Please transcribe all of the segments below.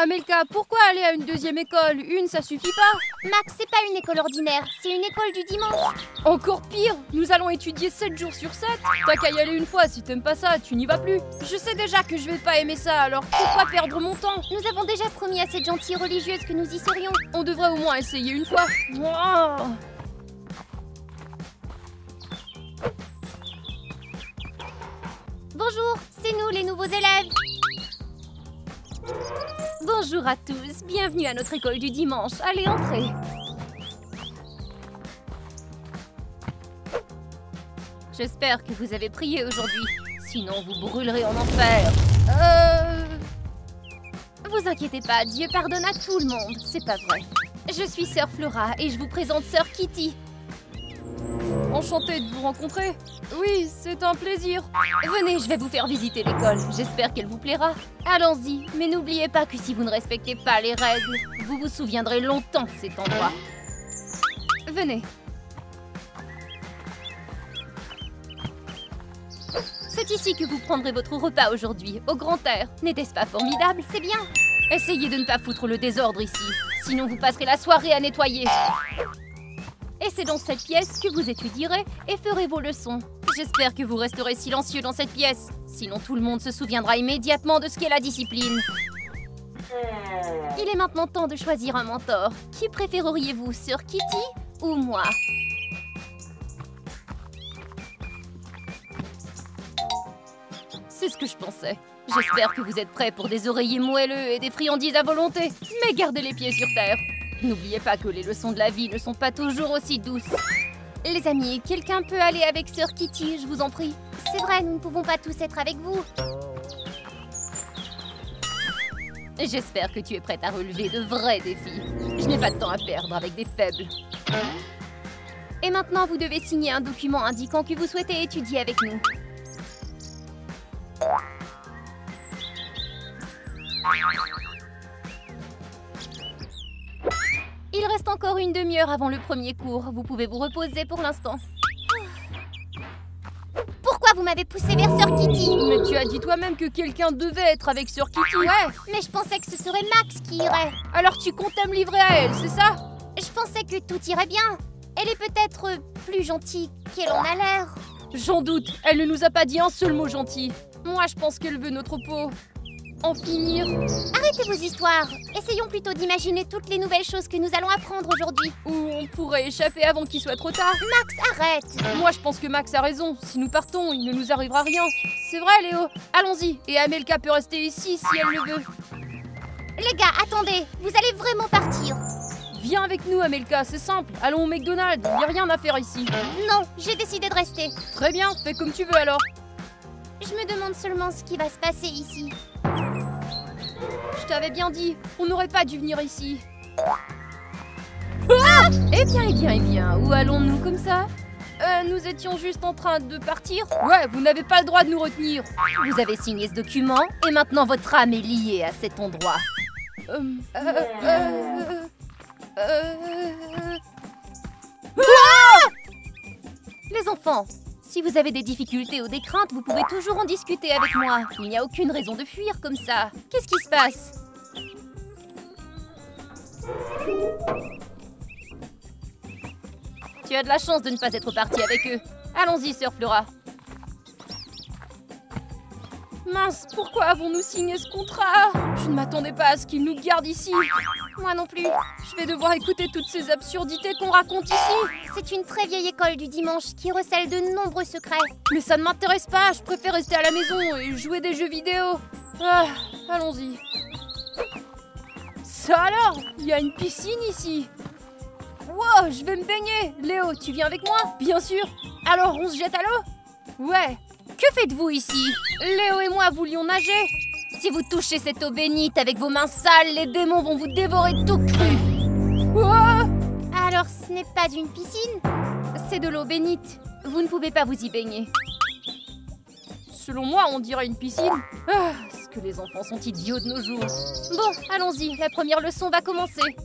Amelka, pourquoi aller à une deuxième école? Une, ça suffit pas. Max, c'est pas une école ordinaire, c'est une école du dimanche. Encore pire, nous allons étudier 7 jours sur 7. T'as qu'à y aller une fois, si t'aimes pas ça, tu n'y vas plus. Je sais déjà que je vais pas aimer ça, alors pourquoi perdre mon temps? Nous avons déjà promis à cette gentille religieuse que nous y serions. On devrait au moins essayer une fois. Wow. Bonjour, c'est nous les nouveaux élèves. Bonjour à tous, bienvenue à notre école du dimanche. Allez, entrez. J'espère que vous avez prié aujourd'hui, sinon vous brûlerez en enfer. Vous inquiétez pas, Dieu pardonne à tout le monde, c'est pas vrai. Je suis Sœur Flora et je vous présente Sœur Kitty. Enchantée de vous rencontrer. Oui, c'est un plaisir. Venez, je vais vous faire visiter l'école. J'espère qu'elle vous plaira. Allons-y, mais n'oubliez pas que si vous ne respectez pas les règles, vous vous souviendrez longtemps de cet endroit. Venez. C'est ici que vous prendrez votre repas aujourd'hui, au grand air. N'était-ce pas formidable? C'est bien. Essayez de ne pas foutre le désordre ici, sinon vous passerez la soirée à nettoyer. Et c'est dans cette pièce que vous étudierez et ferez vos leçons. J'espère que vous resterez silencieux dans cette pièce, sinon tout le monde se souviendra immédiatement de ce qu'est la discipline. Il est maintenant temps de choisir un mentor. Qui préféreriez-vous, Sœur Kitty ou moi? C'est ce que je pensais. J'espère que vous êtes prêts pour des oreillers moelleux et des friandises à volonté. Mais gardez les pieds sur terre. N'oubliez pas que les leçons de la vie ne sont pas toujours aussi douces. Les amis, quelqu'un peut aller avec Sœur Kitty, je vous en prie. C'est vrai, nous ne pouvons pas tous être avec vous. J'espère que tu es prête à relever de vrais défis. Je n'ai pas de temps à perdre avec des faibles. Et maintenant, vous devez signer un document indiquant que vous souhaitez étudier avec nous. Il reste encore une demi-heure avant le premier cours. Vous pouvez vous reposer pour l'instant. Pourquoi vous m'avez poussé vers Sœur Kitty? Mais tu as dit toi-même que quelqu'un devait être avec Sœur Kitty. Ouais. Mais je pensais que ce serait Max qui irait. Alors tu comptais me livrer à elle, c'est ça? Je pensais que tout irait bien. Elle est peut-être plus gentille qu'elle en a l'air. J'en doute, elle ne nous a pas dit un seul mot gentil. Moi, je pense qu'elle veut notre peau. En finir. Arrêtez vos histoires. Essayons plutôt d'imaginer toutes les nouvelles choses que nous allons apprendre aujourd'hui. Ou on pourrait échapper avant qu'il soit trop tard. Max, arrête. Moi, je pense que Max a raison. Si nous partons, il ne nous arrivera rien. C'est vrai, Léo. Allons-y. Et Amelka peut rester ici si elle le veut. Les gars, attendez. Vous allez vraiment partir? Viens avec nous, Amelka. C'est simple. Allons au McDonald's. Il n'y a rien à faire ici. Non, j'ai décidé de rester. Très bien. Fais comme tu veux alors. Je me demande seulement ce qui va se passer ici. Je t'avais bien dit, on n'aurait pas dû venir ici. Ah! Eh bien, où allons-nous comme ça? Nous étions juste en train de partir. Ouais, vous n'avez pas le droit de nous retenir. Vous avez signé ce document et maintenant votre âme est liée à cet endroit. Les enfants, si vous avez des difficultés ou des craintes, vous pouvez toujours en discuter avec moi. Il n'y a aucune raison de fuir comme ça. Qu'est-ce qui se passe? Tu as de la chance de ne pas être partie avec eux. Allons-y, Sœur Flora. Mince, pourquoi avons-nous signé ce contrat? Je ne m'attendais pas à ce qu'ils nous gardent ici. Moi non plus. Je vais devoir écouter toutes ces absurdités qu'on raconte ici. C'est une très vieille école du dimanche qui recèle de nombreux secrets. Mais ça ne m'intéresse pas, je préfère rester à la maison et jouer des jeux vidéo. Ah, allons-y. Ça alors? Il y a une piscine ici. Wow, je vais me baigner. Léo, tu viens avec moi? Bien sûr. Alors, on se jette à l'eau? Ouais. Que faites-vous ici? Léo et moi voulions nager. Si vous touchez cette eau bénite avec vos mains sales, les démons vont vous dévorer tout cru. Oh! Alors, ce n'est pas une piscine? C'est de l'eau bénite. Vous ne pouvez pas vous y baigner. Selon moi, on dirait une piscine. Ah, est-ce que les enfants sont idiots de nos jours? Bon, allons-y, la première leçon va commencer.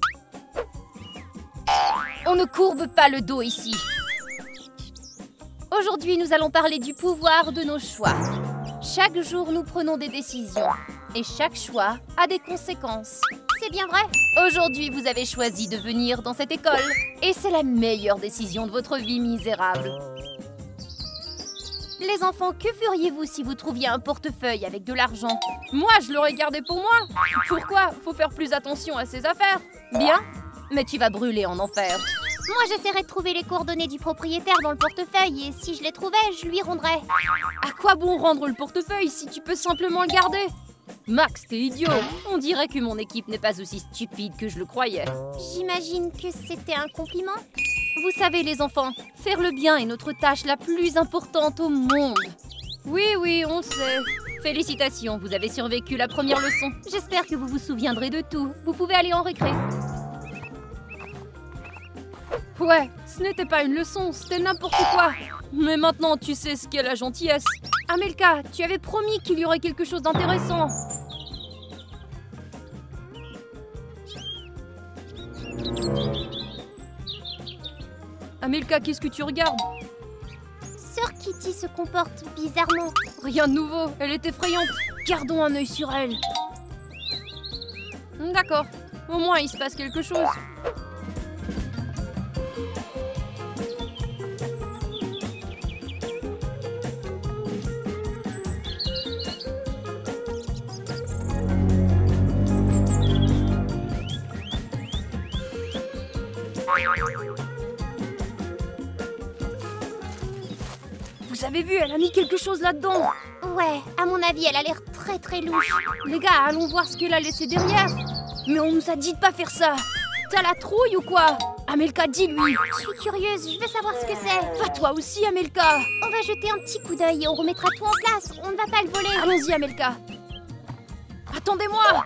On ne courbe pas le dos ici. Aujourd'hui, nous allons parler du pouvoir de nos choix. Chaque jour, nous prenons des décisions. Et chaque choix a des conséquences. C'est bien vrai. Aujourd'hui, vous avez choisi de venir dans cette école. Et c'est la meilleure décision de votre vie misérable. Les enfants, que feriez-vous si vous trouviez un portefeuille avec de l'argent? Moi, je l'aurais gardé pour moi. Pourquoi? Faut faire plus attention à ses affaires. Bien, mais tu vas brûler en enfer. Moi, j'essaierai de trouver les coordonnées du propriétaire dans le portefeuille et si je les trouvais, je lui rendrais. À quoi bon rendre le portefeuille si tu peux simplement le garder? Max, t'es idiot. On dirait que mon équipe n'est pas aussi stupide que je le croyais. J'imagine que c'était un compliment. Vous savez les enfants, faire le bien est notre tâche la plus importante au monde. Oui, on le sait. Félicitations, vous avez survécu la première leçon. J'espère que vous vous souviendrez de tout. Vous pouvez aller en récré. Ouais, ce n'était pas une leçon, c'était n'importe quoi. Mais maintenant, tu sais ce qu'est la gentillesse. Amelka, tu avais promis qu'il y aurait quelque chose d'intéressant. Amelka, qu'est-ce que tu regardes? Sœur Kitty se comporte bizarrement. Rien de nouveau, elle est effrayante. Gardons un œil sur elle. D'accord, au moins il se passe quelque chose. Vous avez vu, elle a mis quelque chose là-dedans. Ouais, à mon avis, elle a l'air très louche. Les gars, allons voir ce qu'elle a laissé derrière. Mais on nous a dit de pas faire ça. T'as la trouille ou quoi? Amelka, dis-lui. Je suis curieuse, je veux savoir ce que c'est. Va toi aussi, Amelka. On va jeter un petit coup d'œil et on remettra tout en place. On ne va pas le voler. Allons-y, Amelka. Attendez-moi.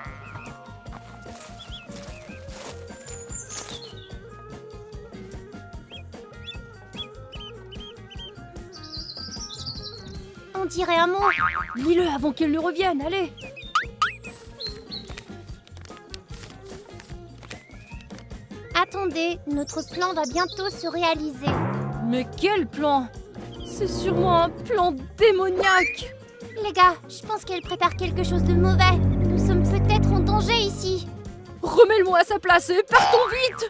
On dirait un mot. Lis-le avant qu'elle ne revienne, allez. Attendez, notre plan va bientôt se réaliser. Mais quel plan? C'est sûrement un plan démoniaque. Les gars, je pense qu'elle prépare quelque chose de mauvais. Nous sommes peut-être en danger ici. Remets-le-moi à sa place et partons vite.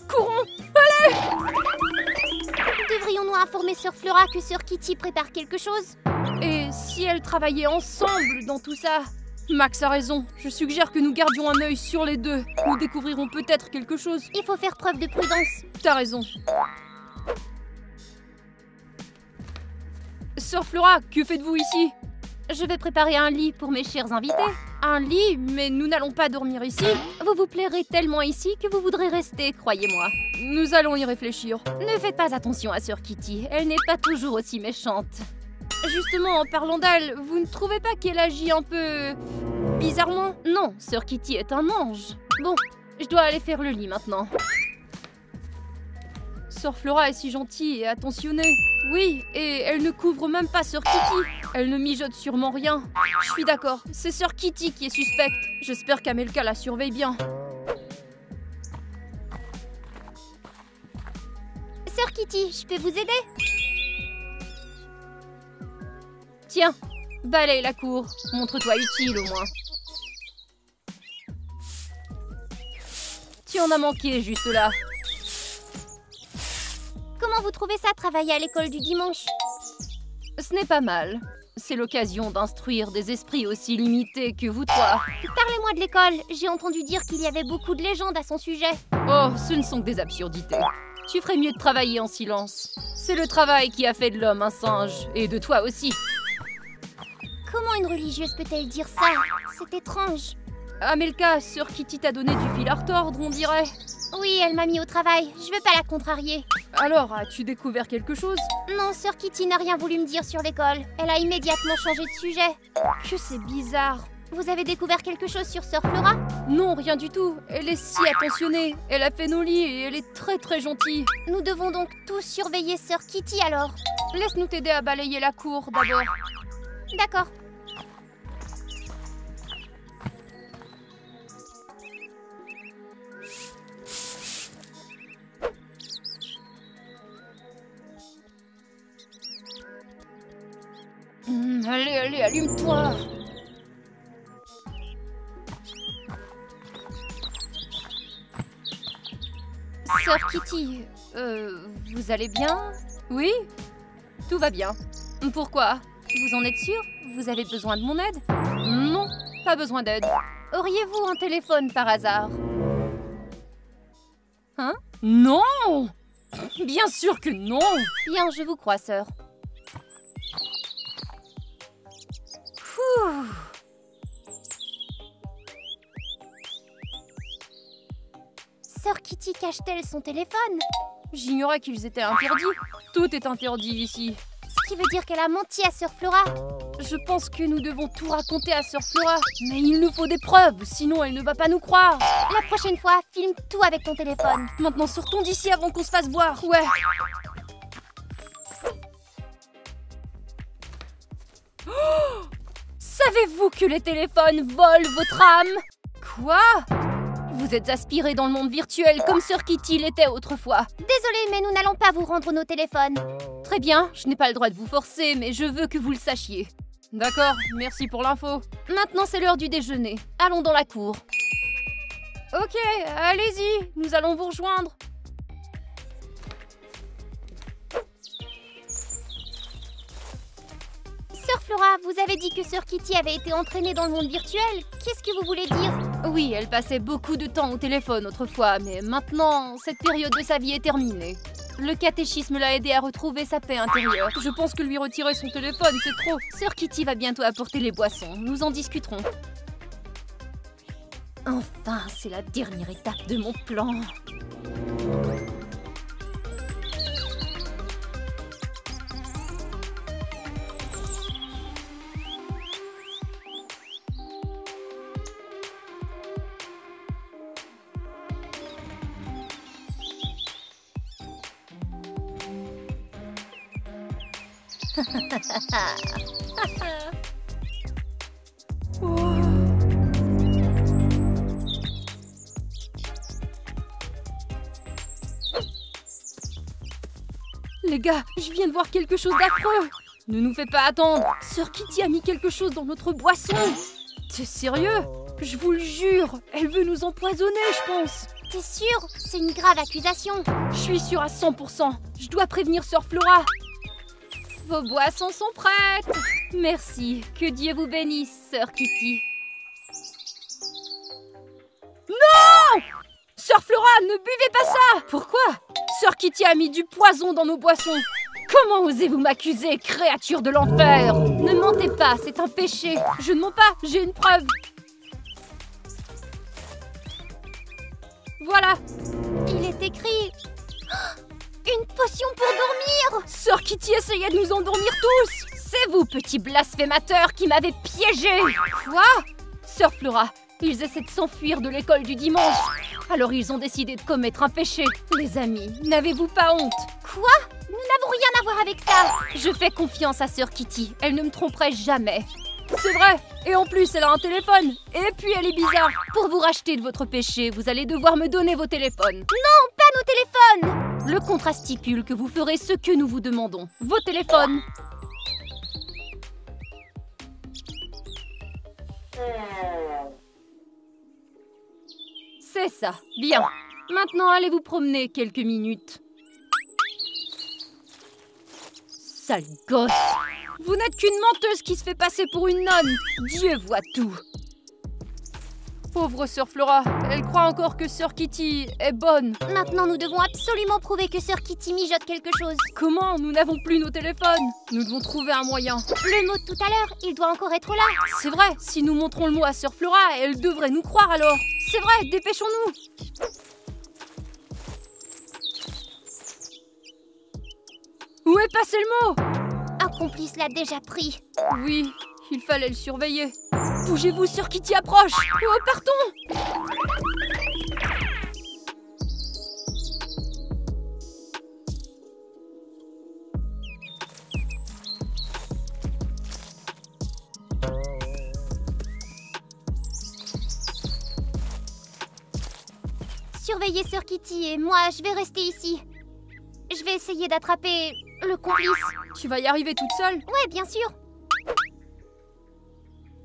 Courons, allez. Devrions-nous informer Sœur Flora que Sœur Kitty prépare quelque chose? Et si elles travaillaient ensemble dans tout ça? Max a raison, je suggère que nous gardions un œil sur les deux. Nous découvrirons peut-être quelque chose. Il faut faire preuve de prudence. T'as raison. Sœur Flora, que faites-vous ici? Je vais préparer un lit pour mes chers invités. Un lit? Mais nous n'allons pas dormir ici. Vous vous plairez tellement ici que vous voudrez rester, croyez-moi. Nous allons y réfléchir. Ne faites pas attention à Sœur Kitty, elle n'est pas toujours aussi méchante. Justement, en parlant d'elle, vous ne trouvez pas qu'elle agit un peu... bizarrement? Non, Sœur Kitty est un ange. Bon, je dois aller faire le lit maintenant. Sœur Flora est si gentille et attentionnée. Oui, et elle ne couvre même pas Sœur Kitty. Elle ne mijote sûrement rien. Je suis d'accord, c'est Sœur Kitty qui est suspecte. J'espère qu'Amelka la surveille bien. Sœur Kitty, je peux vous aider? Tiens, balaye la cour. Montre-toi utile au moins. Tu en as manqué juste là. Comment vous trouvez ça, travailler à l'école du dimanche? Ce n'est pas mal. C'est l'occasion d'instruire des esprits aussi limités que vous trois. Parlez-moi de l'école. J'ai entendu dire qu'il y avait beaucoup de légendes à son sujet. Oh, ce ne sont que des absurdités. Tu ferais mieux de travailler en silence. C'est le travail qui a fait de l'homme un singe, et de toi aussi. Comment une religieuse peut-elle dire ça? C'est étrange. Amelka, Sœur Kitty t'a donné du fil à retordre, on dirait. Oui, elle m'a mis au travail. Je veux pas la contrarier. Alors, as-tu découvert quelque chose? Non, Sœur Kitty n'a rien voulu me dire sur l'école. Elle a immédiatement changé de sujet. Que c'est bizarre. Vous avez découvert quelque chose sur Sœur Flora? Non, rien du tout. Elle est si attentionnée. Elle a fait nos lits et elle est très gentille. Nous devons donc tous surveiller Sœur Kitty alors. Laisse-nous t'aider à balayer la cour d'abord. D'accord. Allez, Allez, allume-toi. Sœur Kitty, vous allez bien? Oui? Tout va bien. Pourquoi? Vous en êtes sûre? Vous avez besoin de mon aide? Non, pas besoin d'aide. Auriez-vous un téléphone par hasard? Hein? Non! Bien sûr que non! Bien, je vous crois, sœur. Ouh. Sœur Kitty cache-t-elle son téléphone? J'ignorais qu'ils étaient interdits. Tout est interdit ici. Ce qui veut dire qu'elle a menti à Sœur Flora. Je pense que nous devons tout raconter à Sœur Flora. Mais il nous faut des preuves, sinon elle ne va pas nous croire. La prochaine fois, filme tout avec ton téléphone. Maintenant, sortons d'ici avant qu'on se fasse voir. Ouais. Oh! Savez-vous que les téléphones volent votre âme? Quoi? Vous êtes aspiré dans le monde virtuel comme Sœur Kitty l'était autrefois. Désolée, mais nous n'allons pas vous rendre nos téléphones. Très bien, je n'ai pas le droit de vous forcer, mais je veux que vous le sachiez. D'accord, merci pour l'info. Maintenant, c'est l'heure du déjeuner. Allons dans la cour. Ok, allez-y, nous allons vous rejoindre. Sœur Flora, vous avez dit que Sœur Kitty avait été entraînée dans le monde virtuel. Qu'est-ce que vous voulez dire? Oui, elle passait beaucoup de temps au téléphone autrefois, mais maintenant, cette période de sa vie est terminée. Le catéchisme l'a aidé à retrouver sa paix intérieure. Je pense que lui retirer son téléphone, c'est trop. Sœur Kitty va bientôt apporter les boissons. Nous en discuterons. Enfin, c'est la dernière étape de mon plan. Les gars, je viens de voir quelque chose d'affreux. Ne nous fais pas attendre. Sœur Kitty a mis quelque chose dans notre boisson. T'es sérieux? Je vous le jure, elle veut nous empoisonner, je pense. T'es sûre? C'est une grave accusation. Je suis sûre à 100%. Je dois prévenir Sœur Flora. Vos boissons sont prêtes. Merci. Que Dieu vous bénisse, Sœur Kitty. Non! Sœur Flora, ne buvez pas ça! Pourquoi? Sœur Kitty a mis du poison dans nos boissons. Comment osez-vous m'accuser, créature de l'enfer? Ne mentez pas, c'est un péché. Je ne mens pas, j'ai une preuve. Voilà. Il est écrit... Une potion pour dormir! Sœur Kitty essayait de nous endormir tous! C'est vous, petit blasphémateur, qui m'avez piégé! Quoi? Sœur Flora, ils essaient de s'enfuir de l'école du dimanche. Alors ils ont décidé de commettre un péché. Les amis, n'avez-vous pas honte? Quoi? Nous n'avons rien à voir avec ça! Je fais confiance à Sœur Kitty, elle ne me tromperait jamais. C'est vrai! Et en plus, elle a un téléphone! Et puis elle est bizarre! Pour vous racheter de votre péché, vous allez devoir me donner vos téléphones. Non, pas nos téléphones! Le contrat stipule que vous ferez ce que nous vous demandons. Vos téléphones. C'est ça. Bien. Maintenant, allez vous promener quelques minutes. Sale gosse. Vous n'êtes qu'une menteuse qui se fait passer pour une nonne. Dieu voit tout. Pauvre Sœur Flora, elle croit encore que Sœur Kitty est bonne. Maintenant, nous devons absolument prouver que Sœur Kitty mijote quelque chose. Comment? Nous n'avons plus nos téléphones. Nous devons trouver un moyen. Le mot de tout à l'heure, il doit encore être là. C'est vrai, si nous montrons le mot à Sœur Flora, elle devrait nous croire alors. C'est vrai, dépêchons-nous. Où est passé le mot? Un complice l'a déjà pris. Oui, il fallait le surveiller. Bougez-vous, Sœur Kitty approche. Oh, partons. Surveillez Sœur Kitty et moi, je vais rester ici. Je vais essayer d'attraper le complice. Tu vas y arriver toute seule? Ouais, bien sûr.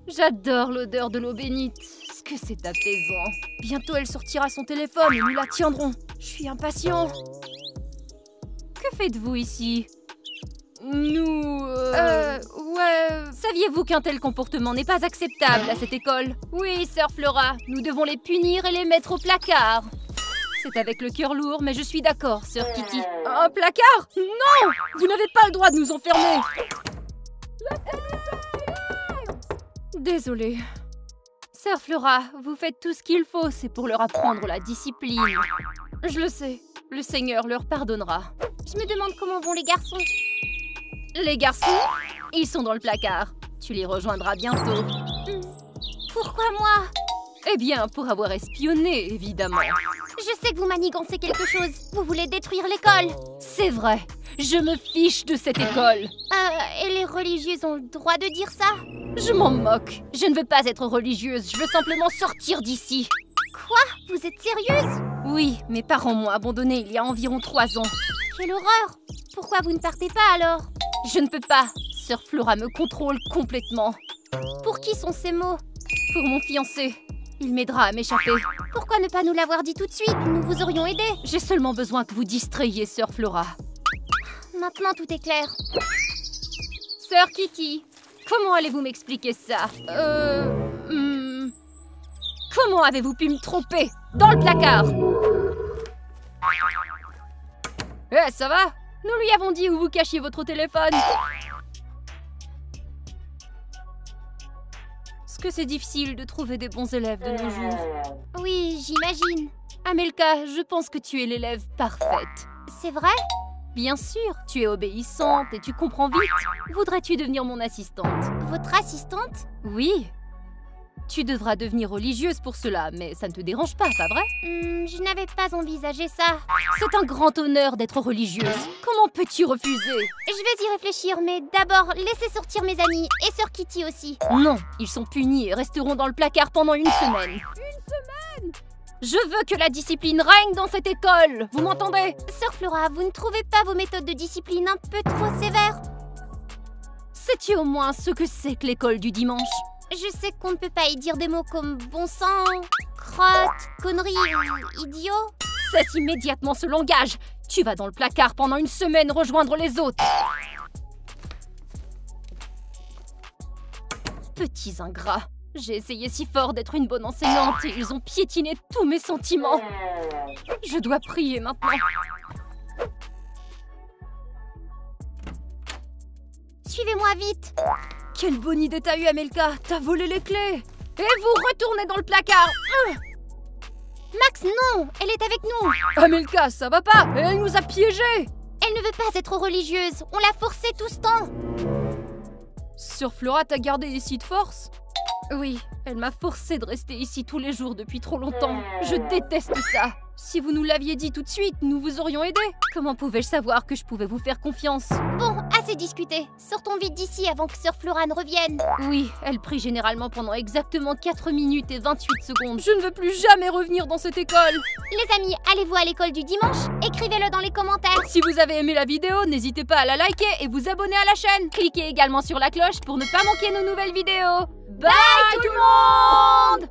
J'adore l'odeur de l'eau bénite. Est-ce que c'est apaisant? Bientôt elle sortira son téléphone et nous la tiendrons. Je suis impatient. Que faites-vous ici? Nous... ouais... Saviez-vous qu'un tel comportement n'est pas acceptable à cette école? Oui, sœur Flora, nous devons les punir et les mettre au placard. C'est avec le cœur lourd, mais je suis d'accord, sœur Kitty. Un placard? Non! Vous n'avez pas le droit de nous enfermer! Désolée. Sœur Flora, vous faites tout ce qu'il faut, c'est pour leur apprendre la discipline. Je le sais, le Seigneur leur pardonnera. Je me demande comment vont les garçons. Les garçons, ils sont dans le placard. Tu les rejoindras bientôt. Pourquoi moi? Eh bien, pour avoir espionné, évidemment. Je sais que vous manigancez quelque chose. Vous voulez détruire l'école. C'est vrai, je me fiche de cette école. Et les religieuses ont le droit de dire ça? Je m'en moque. Je ne veux pas être religieuse, je veux simplement sortir d'ici. Quoi? Vous êtes sérieuse? Oui, mes parents m'ont abandonnée il y a environ 3 ans. Quelle horreur! Pourquoi vous ne partez pas alors? Je ne peux pas. Sœur Flora me contrôle complètement. Pour qui sont ces mots? Pour mon fiancé. Il m'aidera à m'échapper. Pourquoi ne pas nous l'avoir dit tout de suite? Nous vous aurions aidé. J'ai seulement besoin que vous distrayiez, sœur Flora. Maintenant, tout est clair. Sœur Kitty, comment allez-vous m'expliquer ça? Comment avez-vous pu me tromper? Dans le placard! Eh, ça va? Nous lui avons dit où vous cachiez votre téléphone. Est-ce que c'est difficile de trouver des bons élèves de nos jours? Oui, j'imagine. Amelka, je pense que tu es l'élève parfaite. C'est vrai? Bien sûr, tu es obéissante et tu comprends vite. Voudrais-tu devenir mon assistante? Votre assistante? Oui. Tu devras devenir religieuse pour cela, mais ça ne te dérange pas, pas vrai? Je n'avais pas envisagé ça. C'est un grand honneur d'être religieuse. Comment peux-tu refuser? Je vais y réfléchir, mais d'abord, laissez sortir mes amis et sœur Kitty aussi. Non, ils sont punis et resteront dans le placard pendant 1 semaine. 1 semaine? Je veux que la discipline règne dans cette école. Vous m'entendez? Sœur Flora, vous ne trouvez pas vos méthodes de discipline un peu trop sévères? Sais-tu au moins ce que c'est que l'école du dimanche? Je sais qu'on ne peut pas y dire des mots comme bon sang, crotte, connerie ou idiot. Cesse immédiatement ce langage. Tu vas dans le placard pendant 1 semaine rejoindre les autres. Petits ingrats. J'ai essayé si fort d'être une bonne enseignante et ils ont piétiné tous mes sentiments. Je dois prier maintenant. Suivez-moi vite. Quelle bonne idée t'as eu, Amelka. T'as volé les clés. Et vous retournez dans le placard. Max, non. Elle est avec nous. Amelka, ça va pas. Elle nous a piégés. Elle ne veut pas être religieuse. On l'a forcée tout ce temps. Sœur Flora t'a gardée ici de force? Oui, elle m'a forcée de rester ici tous les jours depuis trop longtemps. Je déteste ça. Si vous nous l'aviez dit tout de suite, nous vous aurions aidé. Comment pouvais-je savoir que je pouvais vous faire confiance? Bon, assez discuté. Sortons vite d'ici avant que sœur Flora ne revienne. Oui, elle prie généralement pendant exactement 4 minutes et 28 secondes. Je ne veux plus jamais revenir dans cette école. Les amis, allez-vous à l'école du dimanche? Écrivez-le dans les commentaires. Si vous avez aimé la vidéo, n'hésitez pas à la liker et vous abonner à la chaîne. Cliquez également sur la cloche pour ne pas manquer nos nouvelles vidéos. Bye tout le monde!